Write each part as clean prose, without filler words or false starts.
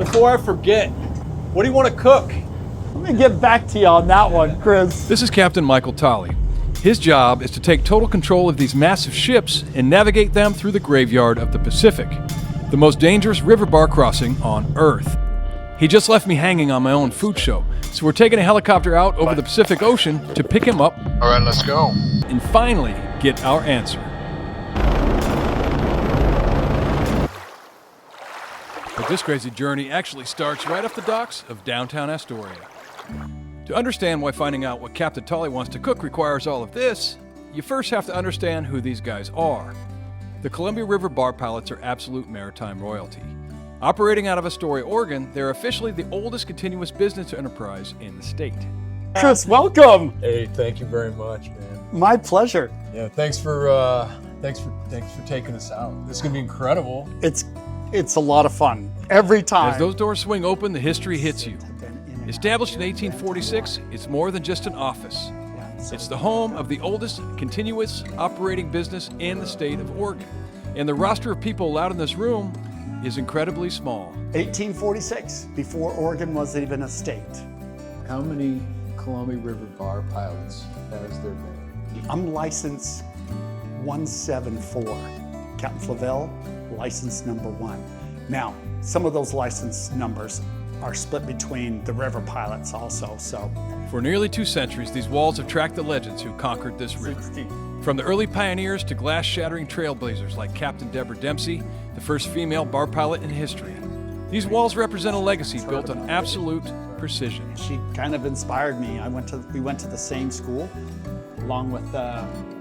before I forget, what do you want to cook? Let me get back to you on that one, Chris. This is Captain Michael Tolley. His job is to take total control of these massive ships and navigate them through the graveyard of the Pacific, the most dangerous river bar crossing on Earth. He just left me hanging on my own food show, so we're taking a helicopter out over the Pacific Ocean to pick him up. All right, let's go. And finally get our answer. But this crazy journey actually starts right off the docks of downtown Astoria. To understand why finding out what Captain Tolley wants to cook requires all of this, you first have to understand who these guys are. The Columbia River Bar Pilots are absolute maritime royalty. Operating out of Astoria, Oregon, they're officially the oldest continuous business enterprise in the state. Chris, welcome. Hey, thank you very much, man. My pleasure. Yeah, thanks for taking us out. This is gonna be incredible. It's a lot of fun every time. As those doors swing open, the history hits you. Established in 1846, it's more than just an office. It's the home of the oldest continuous operating business in the state of Oregon. And the roster of people allowed in this room is incredibly small. 1846, before Oregon was even a state. How many Columbia River Bar Pilots has there been? I'm license 174. Captain Flavel, license number 1. Now, some of those license numbers are split between the river pilots also, so. For nearly 2 centuries, these walls have tracked the legends who conquered this river. From the early pioneers to glass-shattering trailblazers like Captain Deborah Dempsey, the first female bar pilot in history. These walls represent a legacy built on absolute precision. She kind of inspired me. We went to the same school, along with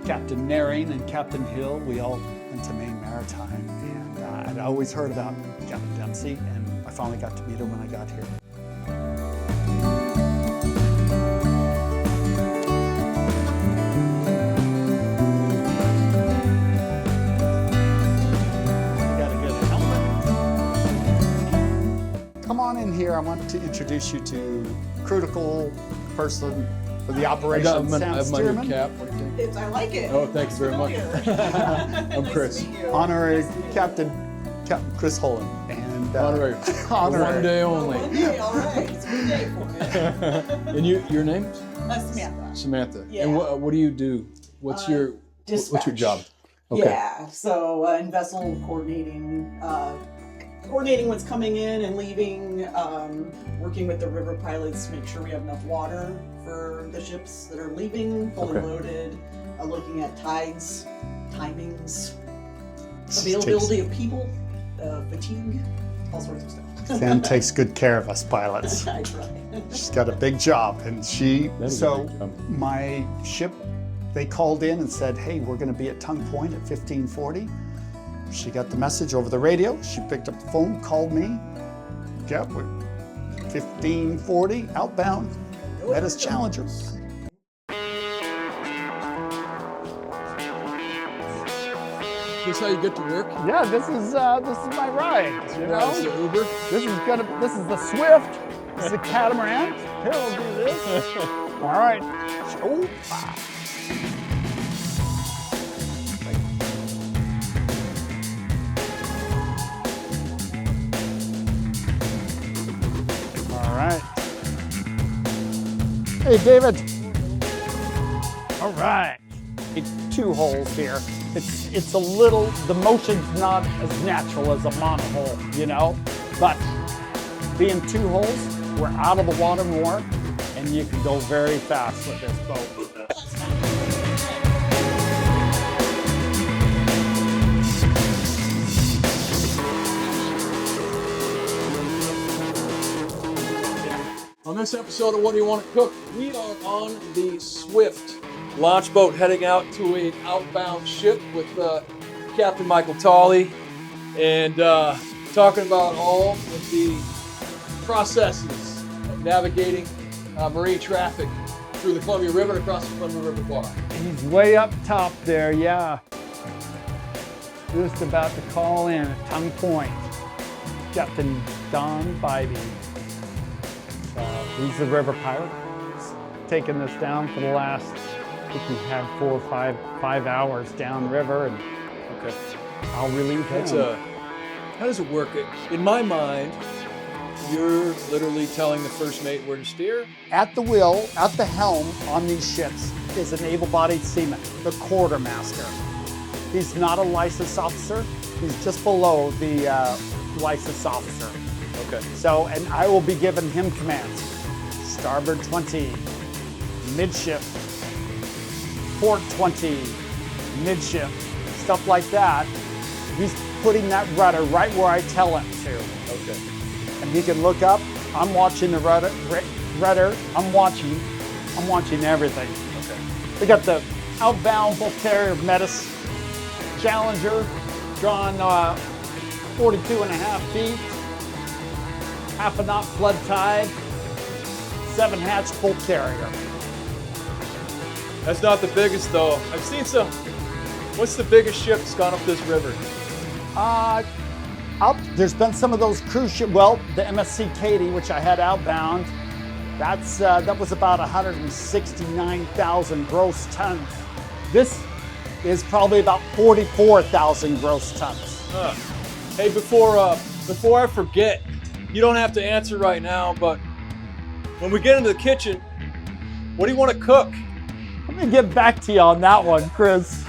Captain Naring and Captain Hill. We all went to Maine Maritime, and I'd always heard about Captain Dempsey, and I finally got to meet her when I got here. Come on in here. I want to introduce you to critical person for the operation, Sam Steerman. Cap. What do you think? I like it. Oh, thank you very much. I'm Chris. Honorary Captain Chris Holland. And Honorary. One day only. One day, all right. It's a good day for me. And your name? Samantha. Samantha. Yeah. And what do you do? What's your job? Okay. Yeah. So in vessel coordinating. Coordinating what's coming in and leaving, working with the river pilots to make sure we have enough water for the ships that are leaving, fully loaded, looking at tides, timings, availability of people, fatigue, all sorts of stuff. Sam takes good care of us pilots. I try. She's got a big job, and my ship, they called in and said, hey, we're going to be at Tongue Point at 1540. She got the message over the radio. She picked up the phone, called me. Yep, we're 1540 outbound. Met us Challenger. This how you get to work? Yeah, this is my ride. You know, This is the Uber. This is the Swift. This is the catamaran. Here, we'll do this. All right. Oh. All right. Hey, David. All right. It's 2 holes here. It's a little, the motion's not as natural as a monohull, you know? But being 2 holes, we're out of the water more, and you can go very fast with this boat. On this episode of What Do You Want to Cook, we are on the Swift launch boat heading out to an outbound ship with Captain Michael Tolley and talking about all of the processes of navigating marine traffic through the Columbia River and across the Columbia River Bar. He's way up top there, yeah. Just about to call in at Tongue Point. Captain Don Bybee. He's the river pilot. He's taken this down for the last, I think we had 4 or 5 hours downriver, and Okay. I'll relieve him. How does it work? In my mind, you're literally telling the first mate where to steer? At the wheel, at the helm on these ships is an able-bodied seaman, the quartermaster. He's not a licensed officer. He's just below the licensed officer. Okay. So, and I will be giving him commands. Starboard 20, midship, port 20, midship, stuff like that. He's putting that rudder right where I tell him to. Okay. And he can look up. I'm watching the rudder. I'm watching everything. Okay. We got the outbound bull carrier Metis Challenger, drawn 42.5 feet, half a knot flood tide, 7-hatch bull carrier. That's not the biggest though. I've seen some. What's the biggest ship that's gone up this river? There's been some of those cruise ships. Well, the MSC Katy, which I had outbound, that was about 169,000 gross tons. This is probably about 44,000 gross tons. Hey, before I forget, you don't have to answer right now, but when we get into the kitchen, what do you want to cook? Let me get back to you on that one, Chris.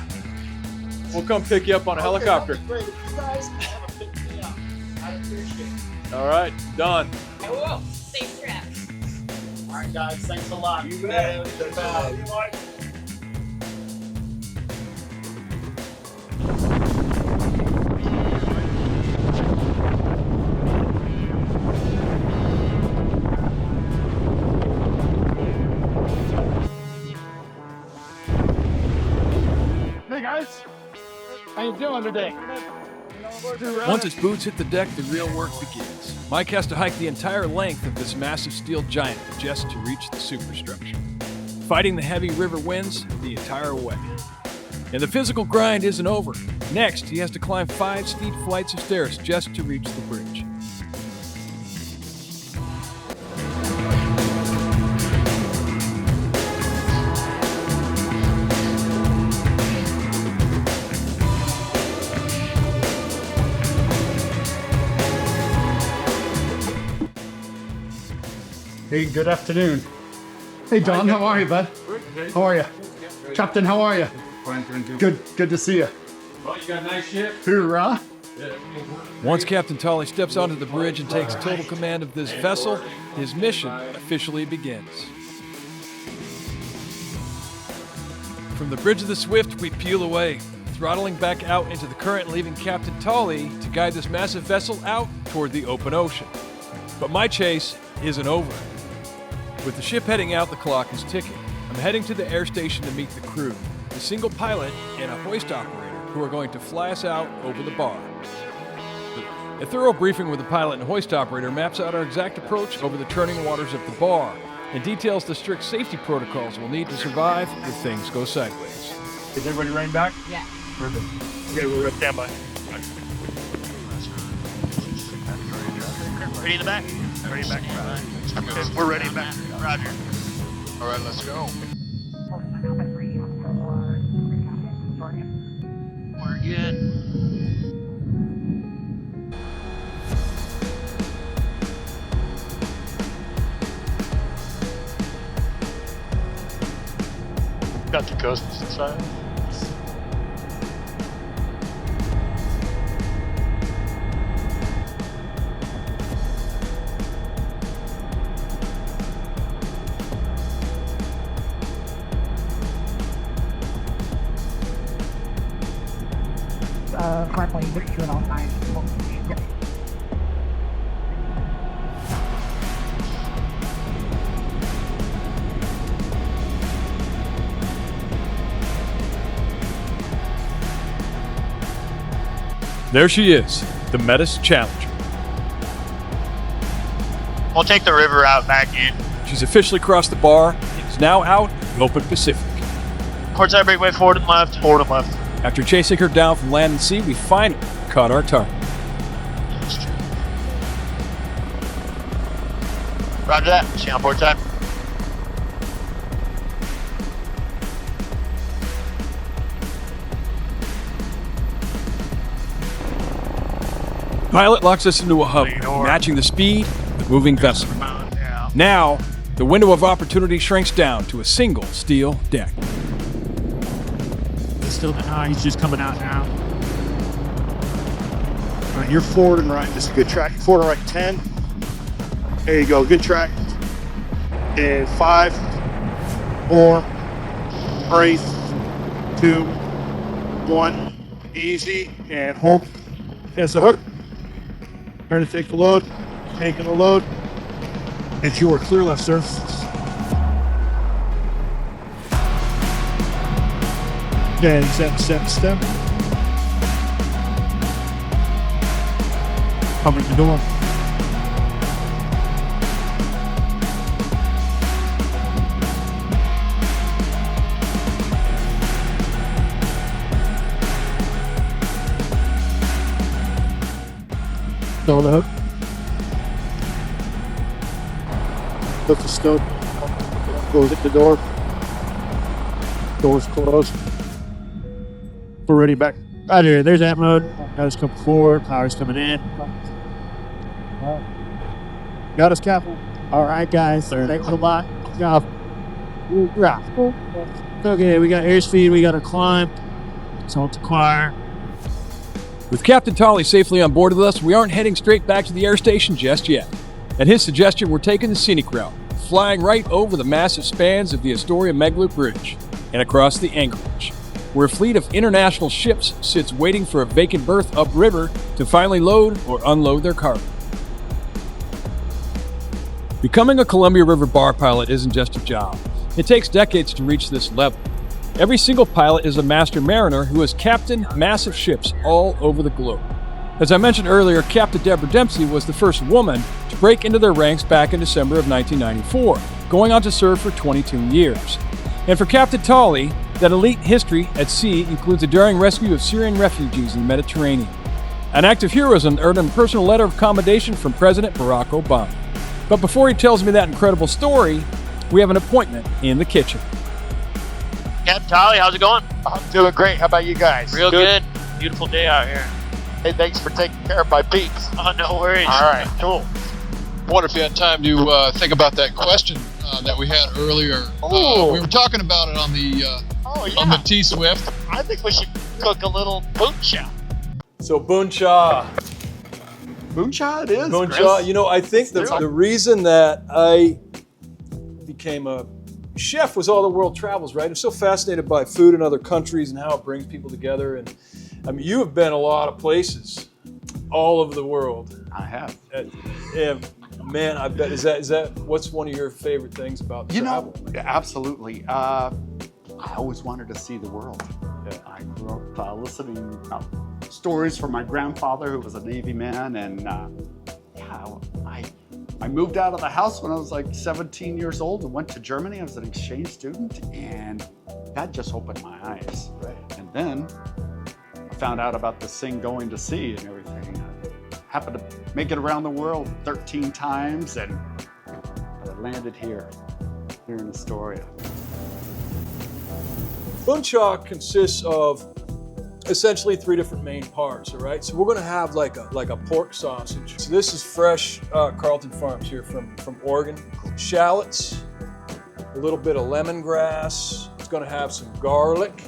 We'll come pick you up on a helicopter. Okay, great. If you guys want to pick me up, I'd appreciate it. All right, done. I will. Safe tracks. All right, guys. Thanks a lot. You bet. Hey guys, how you doing today? Once his boots hit the deck, the real work begins. Mike has to hike the entire length of this massive steel giant just to reach the superstructure, fighting the heavy river winds the entire way. And the physical grind isn't over. Next, he has to climb 5 steep flights of stairs just to reach the bridge. Hey, good afternoon. Hey, Don, how are you, bud? How are you? Captain, how are you? Fine, thank you. Good to see you. Well, you got a nice ship. Hoorah! Once Captain Tolley steps onto the bridge and takes total command of this vessel, his mission officially begins. From the bridge of the Swift, we peel away, throttling back out into the current, leaving Captain Tolley to guide this massive vessel out toward the open ocean. But my chase isn't over. With the ship heading out, the clock is ticking. I'm heading to the air station to meet the crew, the single pilot and a hoist operator who are going to fly us out over the bar. A thorough briefing with the pilot and hoist operator maps out our exact approach over the churning waters of the bar and details the strict safety protocols we'll need to survive if things go sideways. Is everybody running back? Yeah. Perfect. Okay, we're at standby. Ready in the back? Ready back. Okay, we're ready in the back. Roger. All right, let's go. We're good. Got the coast inside. Currently doing all nine. Yep. There she is, the Metis Challenger. We'll take the river out back in. She's officially crossed the bar and is now out in the open Pacific. Quartzside breakaway forward and left, forward and left. After chasing her down from land and sea, we finally caught our target. Roger that. See you on port side. Pilot locks us into a hub, matching the speed the moving vessel. Now, the window of opportunity shrinks down to a single steel deck. Still, he's just coming out now. All right, you're forward and right. This is a good track. Forward and right 10. There you go. Good track. And 5, 4, 3, 2, 1. Easy and hold. There's the hook. Turn to take the load. Taking the load. It's your clear left, sir. Okay, step. Covering the door. Throw the hook. Lift the scope. Close at the door. Door's closed. We're ready back. Right here. There's that mode. Power's coming forward. Power's coming in. Got us, Captain. All right, guys. Thanks a lot. Good job. Okay, we got airspeed. We got to climb. Salt to choir. With Captain Tolley safely on board with us, we aren't heading straight back to the air station just yet. At his suggestion, we're taking the scenic route, flying right over the massive spans of the Astoria Megaloop Bridge and across the anchorage, where a fleet of international ships sits waiting for a vacant berth upriver to finally load or unload their cargo. Becoming a Columbia River bar pilot isn't just a job. It takes decades to reach this level. Every single pilot is a master mariner who has captained massive ships all over the globe. As I mentioned earlier, Captain Deborah Dempsey was the first woman to break into their ranks back in December of 1994, going on to serve for 22 years. And for Captain Tolley, that elite history at sea includes a daring rescue of Syrian refugees in the Mediterranean, an act of heroism that earned him a personal letter of commendation from President Barack Obama. But before he tells me that incredible story, we have an appointment in the kitchen. Captain Tolley, how's it going? I'm doing great. How about you guys? Real good. Beautiful day out here. Hey, thanks for taking care of my peeps. Oh, no worries. All right, cool. I wonder if you had time to think about that question that we had earlier. We were talking about it on the T-Swift. I think we should cook a little Bun Cha. So Bun Cha. Bun Cha it is. Bun Chris. Cha. You know, I think the reason that I became a chef was all the world travels, right? I'm so fascinated by food in other countries and how it brings people together. And I mean, you have been a lot of places all over the world. I have. Yeah, man, I bet. Is that what's one of your favorite things about travel? Absolutely. I always wanted to see the world. Yeah. I grew up listening stories from my grandfather, who was a Navy man, and I moved out of the house when I was like 17 years old and went to Germany. I was an exchange student, and that just opened my eyes. Right. And then I found out about this thing going to sea and everything. I happened to make it around the world 13 times, and I landed here in Astoria. Bun Cha consists of essentially 3 different main parts, all right? So we're gonna have like a pork sausage. So this is fresh Carlton Farms here from Oregon. Shallots, a little bit of lemongrass. It's gonna have some garlic,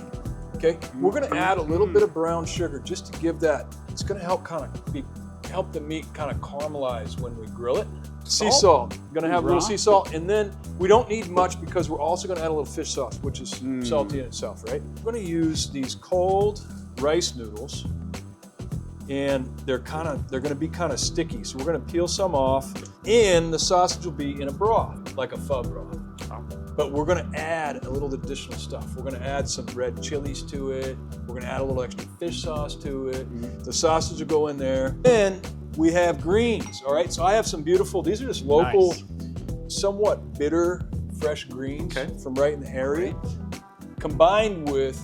okay? We're gonna add a little bit of brown sugar just to give that, it's gonna help help the meat kind of caramelize when we grill it. Sea salt, gonna have a little sea salt, and then we don't need much because we're also gonna add a little fish sauce, which is salty in itself, right? We're gonna use these cold rice noodles, and they're gonna be kind of sticky. So we're gonna peel some off, and the sausage will be in a broth, like a pho broth. But we're gonna add a little additional stuff. We're gonna add some red chilies to it. We're gonna add a little extra fish sauce to it. The sausage will go in there. Then we have greens, all right? So I have some beautiful, these are just local, somewhat bitter, fresh greens from right in the area, combined with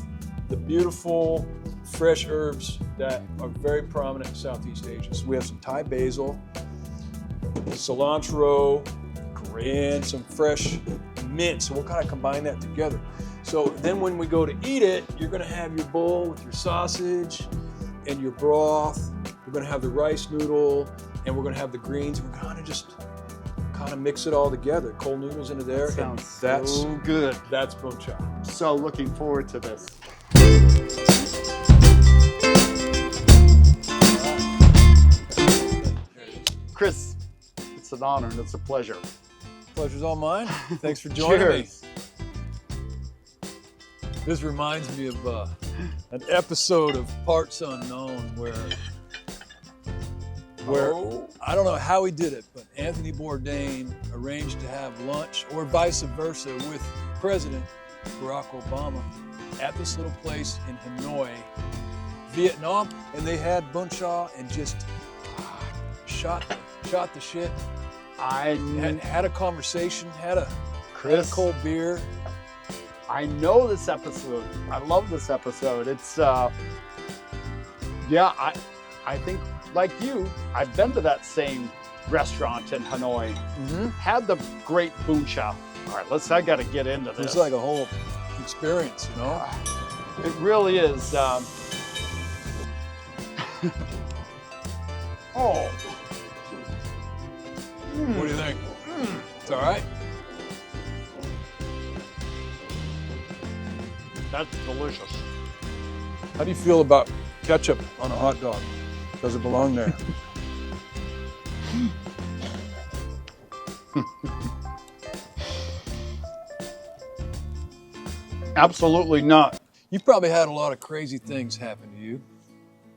the beautiful fresh herbs that are very prominent in Southeast Asia. So we have some Thai basil, cilantro, and some fresh mint. So we'll kind of combine that together. So then when we go to eat it, you're gonna have your bowl with your sausage and your broth. You're gonna have the rice noodle and we're gonna have the greens. We're gonna just kind of mix it all together. Cold noodles into there. Sounds and so good. That's Bun Cha. So looking forward to this. Chris, it's an honor and it's a pleasure. Pleasure's all mine. Thanks for joining me. Cheers. This reminds me of an episode of Parts Unknown where I don't know how he did it, but Anthony Bourdain arranged to have lunch or vice versa with President Barack Obama at this little place in Hanoi, Vietnam, and they had Bun Cha and just shot the shit. Had a conversation, had a cold beer. I know this episode. I love this episode. It's yeah, I think like you, I've been to that same restaurant in Hanoi. Had the great Bun Cha. All right, I got to get into this. It's like a whole experience, you know? It really is. Oh. What do you think? It's all right? That's delicious. How do you feel about ketchup on a hot dog? Does it belong there? Absolutely not. You probably had a lot of crazy things happen to you.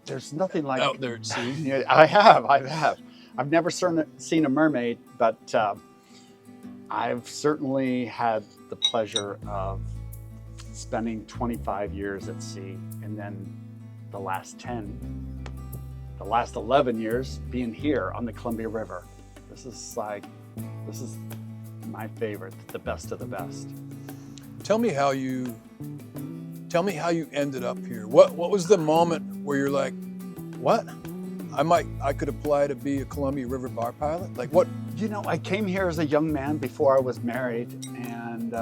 There's nothing like out there at sea. Yeah, I have. I've never seen a mermaid, but I've certainly had the pleasure of spending 25 years at sea, and then the last 11 years being here on the Columbia River. This is my favorite, the best of the best. Tell me how you ended up here. What was the moment where you're like, what? I could apply to be a Columbia River bar pilot? Like what? You know, I came here as a young man before I was married, and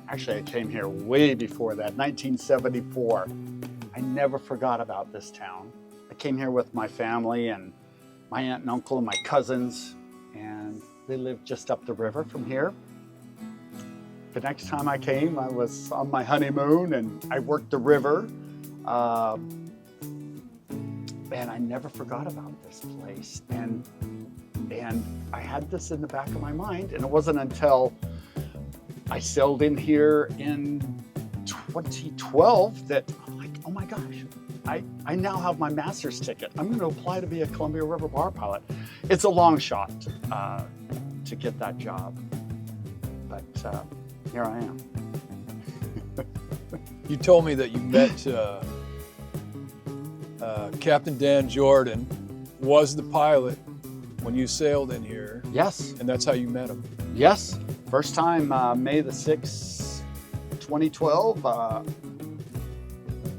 actually I came here way before that, 1974. I never forgot about this town. I came here with my family and my aunt and uncle and my cousins, and they lived just up the river from here. The next time I came, I was on my honeymoon and I worked the river. And I never forgot about this place. And I had this in the back of my mind, and it wasn't until I sailed in here in 2012 that I'm like, oh my gosh, I now have my master's ticket. I'm going to apply to be a Columbia River bar pilot. It's a long shot to get that job, but here I am. You told me that you met Captain Dan Jordan was the pilot when you sailed in here. Yes. And that's how you met him. Yes. First time, May the 6th, 2012.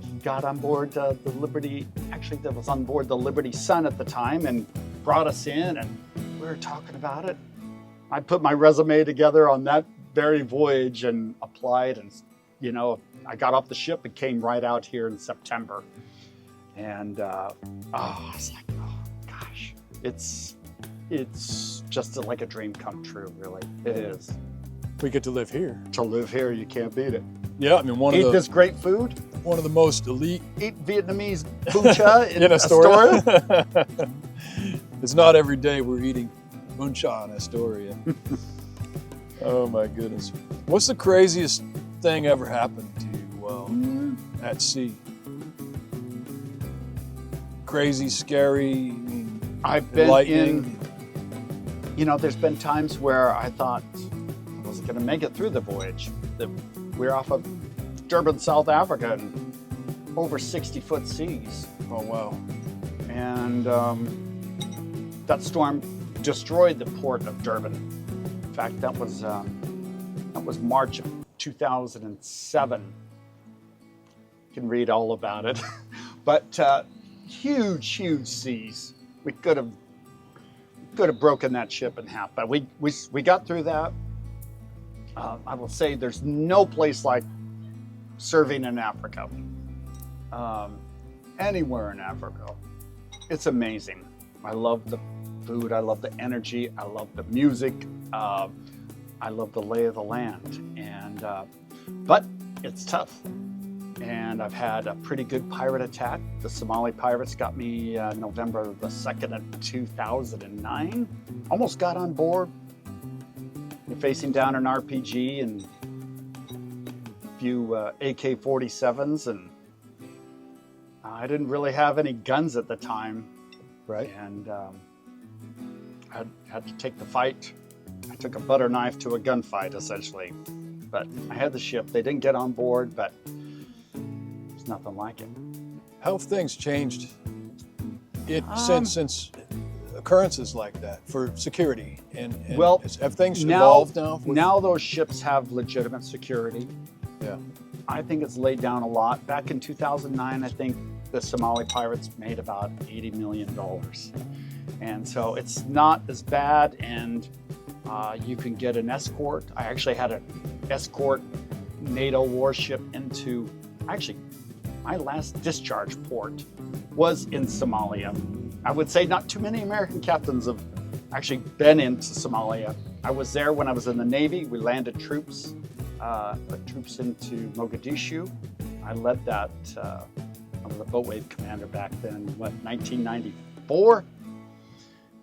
He got on board the Liberty, actually that was on board the Liberty Sun at the time, and brought us in, and we were talking about it. I put my resume together on that very voyage and applied, and you know, I got off the ship and came right out here in September. And I was like, oh gosh, it's just like a dream come true, really. It is. We get to live here. To live here, you can't beat it. Yeah, I mean, eat this great food. One of the most elite. Eat Vietnamese Bun Cha in Astoria. It's not every day we're eating Bun Cha in Astoria. Oh my goodness. What's the craziest thing ever happened to you while at sea? Crazy, scary, I've been lightning. You know, there's been times where I thought I wasn't going to make it through the voyage. We're off of Durban, South Africa, and over 60-foot seas. Oh, wow. And that storm destroyed the port of Durban. In fact, that was March of 2007. You can read all about it. But huge seas. We could have broken that ship in half, but we got through that. I will say there's no place like serving in Africa. Anywhere in Africa, it's amazing. I love the food, I love the energy, I love the music, I love the lay of the land. And but it's tough. And I've had a pretty good pirate attack. The Somali pirates got me November the 2nd of 2009. Almost got on board. You're facing down an RPG and a few AK-47s, and I didn't really have any guns at the time. Right. And I had to take the fight. I took a butter knife to a gunfight, essentially. But I had the ship. They didn't get on board, but it's nothing like it. How have things changed since occurrences like that for security? And well, have things evolved now? Now those ships have legitimate security. Yeah. I think it's laid down a lot. Back in 2009, I think the Somali pirates made about $80 million. And so it's not as bad, and you can get an escort. I actually had an escort NATO warship into, actually, my last discharge port was in Somalia. I would say not too many American captains have actually been into Somalia. I was there when I was in the Navy. We landed troops, put troops into Mogadishu. I led that, I was a boat wave commander back then, 1994?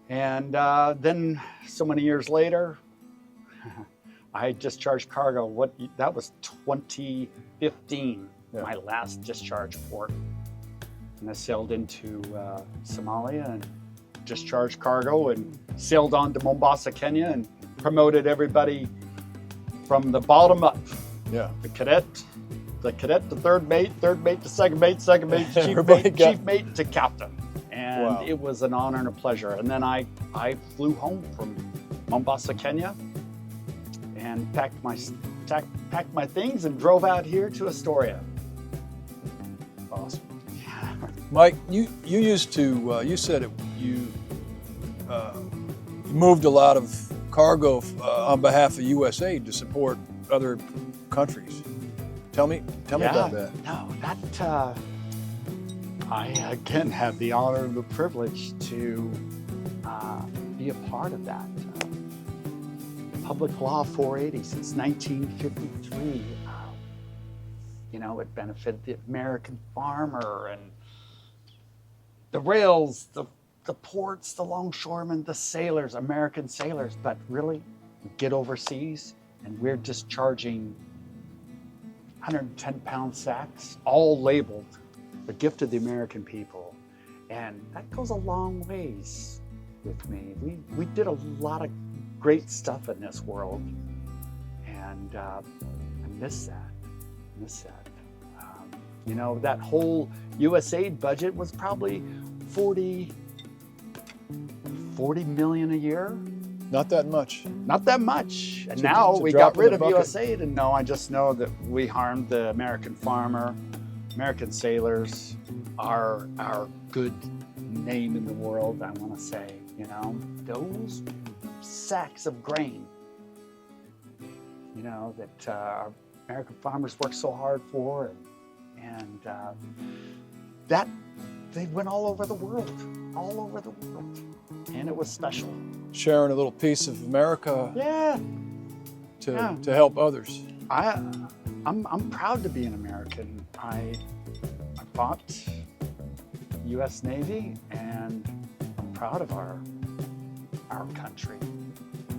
And then so many years later, I discharged cargo. That was 2015, my last discharge port. And I sailed into Somalia and discharged cargo and sailed on to Mombasa, Kenya, and promoted everybody from the bottom up. Yeah. The cadet to third mate to second mate to chief mate to captain. And it was an honor and a pleasure. And then I flew home from Mombasa, Kenya, and packed my things and drove out here to Astoria. Awesome. Mike, you used to, you said you moved a lot of cargo on behalf of USAID to support other countries. Tell me about that. No, that, I again had the honor and the privilege to be a part of that. Public Law 480 since 1953. It benefited the American farmer and the rails, the ports, the longshoremen, the sailors, American sailors. But really, we get overseas and we're discharging 110-pound sacks, all labeled the gift of the American people. And that goes a long ways with me. We did a lot of great stuff in this world, and I miss that. That whole USAID budget was probably 40 million a year. Not that much. Not that much. And now we got rid of USAID, and I just know that we harmed the American farmer, American sailors, our good name in the world, I want to say. Those sacks of grain, that our American farmers worked so hard for, and that they went all over the world, and it was special. Sharing a little piece of America. Yeah. To help others. I'm proud to be an American. I fought U.S. Navy, and I'm proud of our country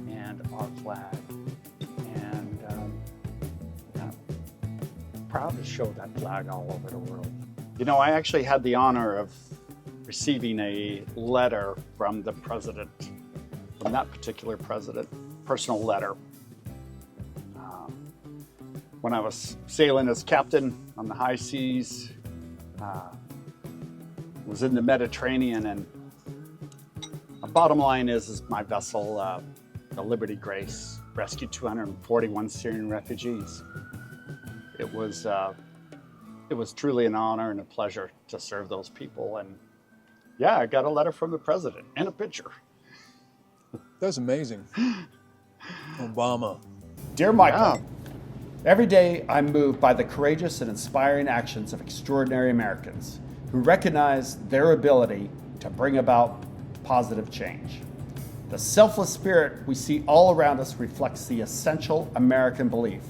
and our flag, and I'm proud to show that flag all over the world. I actually had the honor of receiving a letter from the president, from that particular president, personal letter. When I was sailing as captain on the high seas, was in the Mediterranean, and the bottom line is my vessel, the Liberty Grace, rescued 241 Syrian refugees. It was truly an honor and a pleasure to serve those people, and I got a letter from the president and a picture. That's amazing. Obama. Dear Michael, every day I'm moved by the courageous and inspiring actions of extraordinary Americans who recognize their ability to bring about positive change. The selfless spirit we see all around us reflects the essential American belief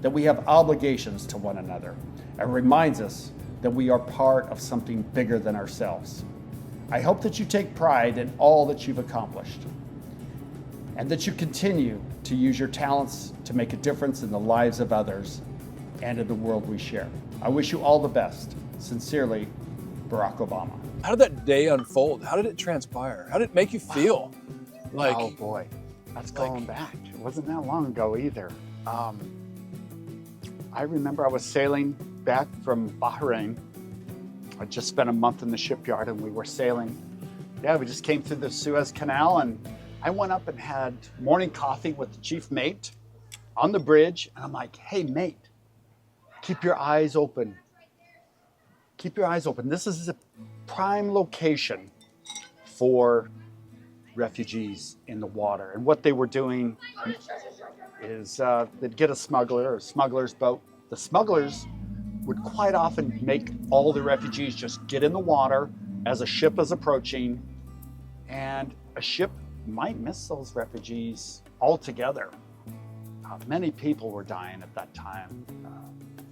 that we have obligations to one another and reminds us that we are part of something bigger than ourselves. I hope that you take pride in all that you've accomplished and that you continue to use your talents to make a difference in the lives of others and in the world we share. I wish you all the best. Sincerely, Barack Obama. How did that day unfold? How did it transpire? How did it make you feel? Like, oh boy, that's going back. It wasn't that long ago either. I remember I was sailing back from Bahrain. I just spent a month in the shipyard and we were sailing. Yeah, we just came through the Suez Canal and I went up and had morning coffee with the chief mate on the bridge. And I'm like, hey mate, keep your eyes open. Keep your eyes open. This is a prime location for refugees in the water. And what they were doing is they'd get a smuggler or a smuggler's boat. The smugglers would quite often make all the refugees just get in the water as a ship is approaching, and a ship might miss those refugees altogether. Many people were dying at that time.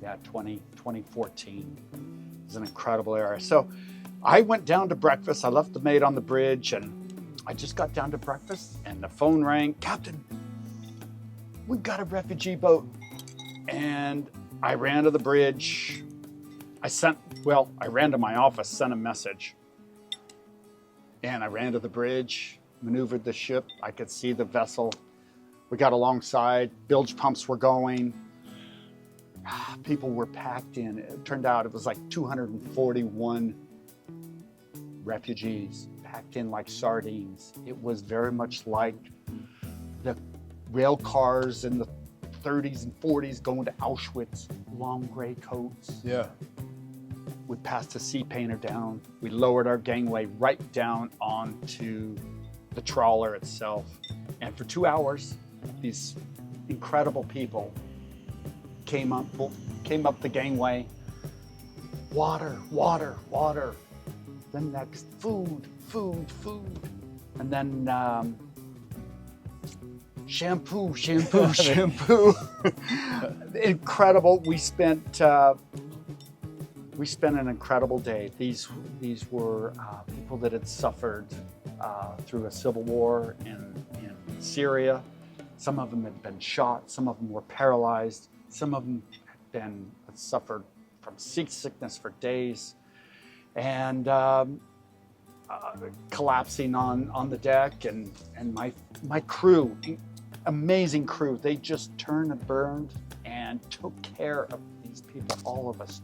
2014 is an incredible era. So I went down to breakfast. I left the mate on the bridge and I just got down to breakfast and the phone rang. Captain, we've got a refugee boat. And I ran to the bridge. I ran to my office, sent a message. And I ran to the bridge, maneuvered the ship. I could see the vessel. We got alongside, bilge pumps were going. People were packed in. It turned out it was like 241 refugees packed in like sardines. It was very much like the rail cars in the 30s and 40s going to Auschwitz, long gray coats. Yeah. We passed a sea painter down. We lowered our gangway right down onto the trawler itself. And for 2 hours, these incredible people came up the gangway. Water, water, water. Then next, food, food, food. And then shampoo, shampoo, shampoo. Incredible. We spent an incredible day. These were people that had suffered through a civil war in Syria. Some of them had been shot. Some of them were paralyzed. Some of them had suffered from seasickness for days, and collapsing on the deck. And my crew, amazing crew, they just turned and burned and took care of these people. All of us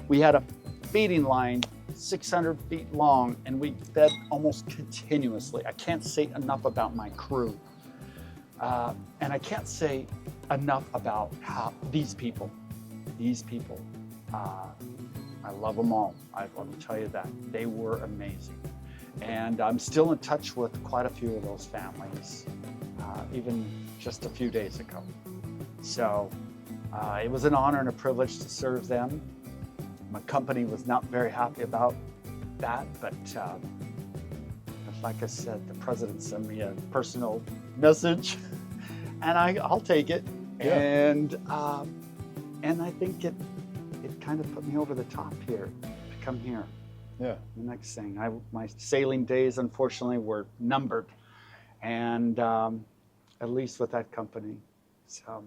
we had a feeding line 600 feet long, and we fed almost continuously. I can't say enough about my crew. And I can't say enough about how these people, I love them all. I want to tell you that. They were amazing. And I'm still in touch with quite a few of those families, even just a few days ago. So it was an honor and a privilege to serve them. My company was not very happy about that, but like I said, the president sent me a personal message, and I'll take it. Yeah. And I think it kind of put me over the top here to come here. Yeah. The next thing, my sailing days unfortunately were numbered, and at least with that company. So,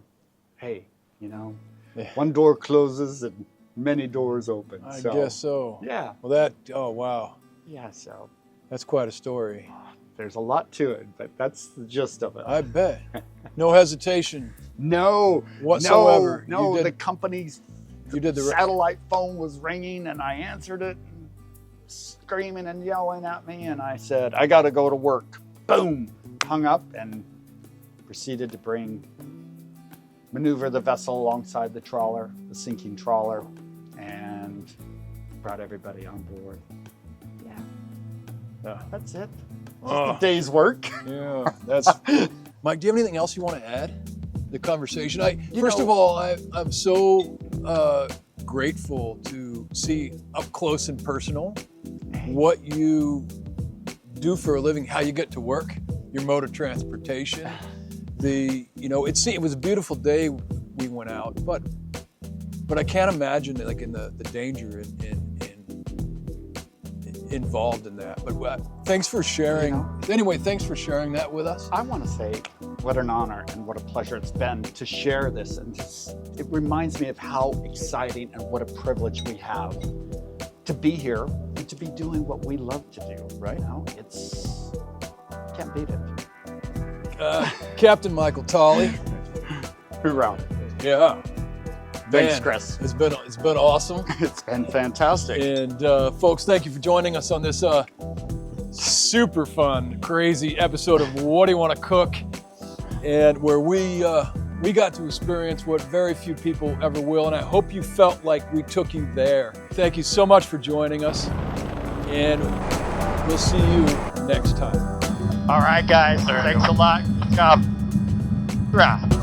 hey, yeah. One door closes and many doors open. I guess so. Yeah. Well, oh wow. Yeah. So that's quite a story. There's a lot to it, but that's the gist of it. I bet. No hesitation. No. Whatsoever. No. The company's the satellite phone was ringing, and I answered it, screaming and yelling at me, and I said, I got to go to work. Boom. Hung up and proceeded to maneuver the vessel alongside the trawler, the sinking trawler, and brought everybody on board. Yeah. That's it. Just a day's work. Yeah. That's Mike, do you have anything else you want to add? The conversation. First of all, I'm so grateful to see up close and personal what you do for a living, how you get to work. your mode of transportation. It was a beautiful day we went out, but I can't imagine like in the danger involved in that. But thanks for sharing. Anyway, thanks for sharing that with us. I want to say what an honor and what a pleasure it's been to share this. And it reminds me of how exciting and what a privilege we have to be here and to be doing what we love to do, right? Can't beat it. Captain Michael Tolley. Hoorah. Yeah. Thanks, Man, Chris. It's been awesome. It's been fantastic. And folks, thank you for joining us on this super fun, crazy episode of What Do You Want to Cook? And where we got to experience what very few people ever will. And I hope you felt like we took you there. Thank you so much for joining us. And we'll see you next time. All right, guys. Thanks a lot. Good job. Hoorah.